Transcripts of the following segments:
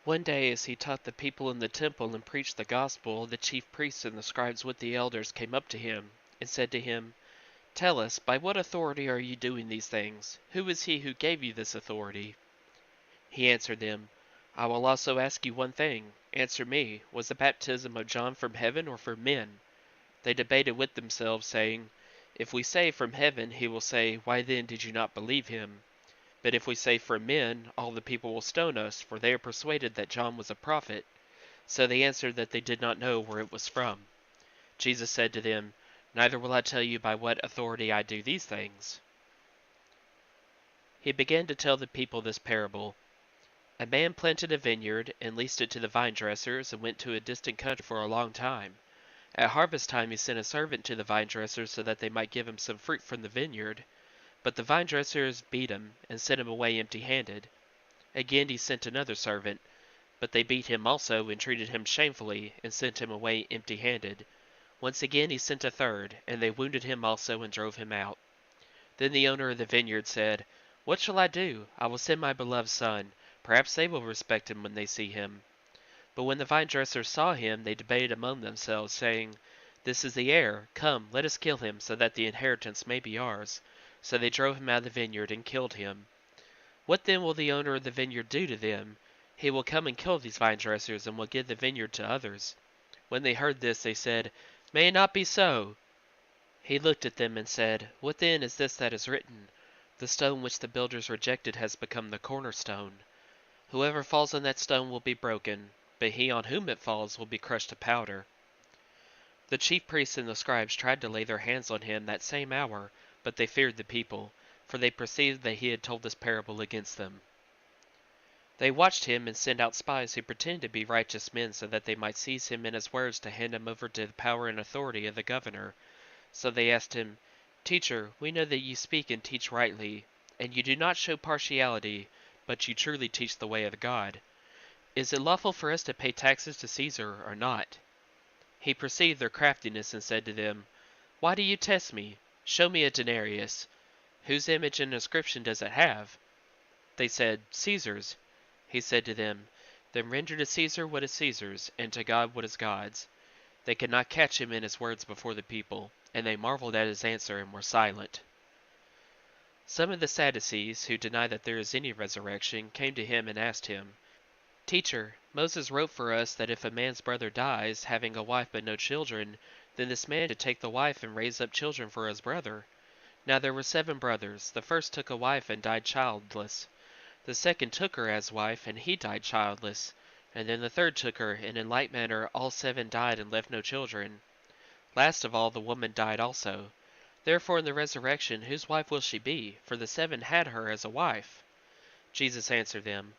One day as he taught the people in the temple and preached the gospel, the chief priests and the scribes with the elders came up to him, and said to him, "Tell us, by what authority are you doing these things? Who is he who gave you this authority?" He answered them, "I will also ask you one thing. Answer me, was the baptism of John from heaven or from men?" They debated with themselves, saying, "If we say from heaven, he will say, why then did you not believe him? But if we say from men, all the people will stone us, for they are persuaded that John was a prophet." So they answered that they did not know where it was from. Jesus said to them, "Neither will I tell you by what authority I do these things." He began to tell the people this parable. A man planted a vineyard, and leased it to the vine dressers, and went to a distant country for a long time. At harvest time he sent a servant to the vine dressers so that they might give him some fruit from the vineyard. But the vine dressers beat him, and sent him away empty-handed. Again he sent another servant, but they beat him also, and treated him shamefully, and sent him away empty-handed. Once again he sent a third, and they wounded him also, and drove him out. Then the owner of the vineyard said, "What shall I do? I will send my beloved son. Perhaps they will respect him when they see him." But when the vine dressers saw him, they debated among themselves, saying, "This is the heir. Come, let us kill him, so that the inheritance may be ours." So they drove him out of the vineyard and killed him. What then will the owner of the vineyard do to them? He will come and kill these vine dressers, and will give the vineyard to others. When they heard this, they said, "May it not be so." He looked at them and said, "What then is this that is written? The stone which the builders rejected has become the cornerstone. Whoever falls on that stone will be broken, but he on whom it falls will be crushed to powder." The chief priests and the scribes tried to lay their hands on him that same hour, but they feared the people, for they perceived that he had told this parable against them. They watched him and sent out spies who pretended to be righteous men so that they might seize him in his words to hand him over to the power and authority of the governor. So they asked him, "Teacher, we know that you speak and teach rightly, and you do not show partiality, but you truly teach the way of God. Is it lawful for us to pay taxes to Caesar or not?" He perceived their craftiness and said to them, "Why do you test me? Show me a denarius. Whose image and inscription does it have?" They said, "Caesar's." He said to them, "Then render to Caesar what is Caesar's, and to God what is God's." They could not catch him in his words before the people, and they marveled at his answer and were silent. Some of the Sadducees, who deny that there is any resurrection, came to him and asked him, "Teacher, Moses wrote for us that if a man's brother dies, having a wife but no children, then this man should take the wife and raise up children for his brother. Now there were 7 brothers. The first took a wife and died childless. The second took her as wife, and he died childless. And then the third took her, and in like manner all 7 died and left no children. Last of all the woman died also. Therefore in the resurrection whose wife will she be? For the 7 had her as a wife." Jesus answered them,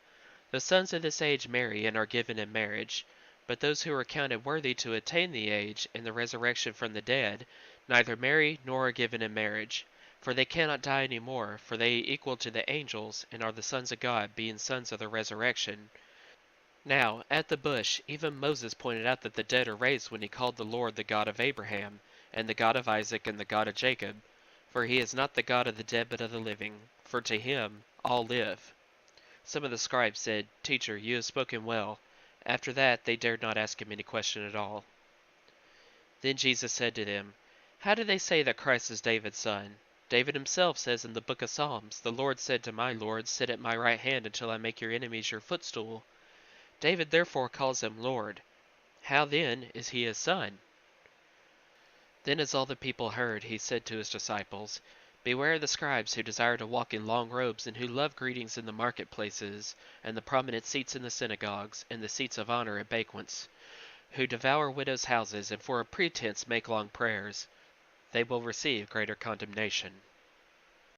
"The sons of this age marry and are given in marriage. But those who are counted worthy to attain the age and the resurrection from the dead, neither marry nor are given in marriage. For they cannot die any more, for they equal to the angels, and are the sons of God, being sons of the resurrection. Now, at the bush, even Moses pointed out that the dead are raised when he called the Lord the God of Abraham, and the God of Isaac, and the God of Jacob. For he is not the God of the dead but of the living, for to him all live." Some of the scribes said, "Teacher, you have spoken well." After that, they dared not ask him any question at all. Then Jesus said to them, "How do they say that Christ is David's son? David himself says in the book of Psalms, 'The Lord said to my Lord, sit at my right hand until I make your enemies your footstool.' David therefore calls him Lord. How then is he his son?" Then as all the people heard, he said to his disciples, "Beware of the scribes who desire to walk in long robes, and who love greetings in the marketplaces, and the prominent seats in the synagogues, and the seats of honor at banquets, who devour widows' houses, and for a pretense make long prayers. They will receive greater condemnation."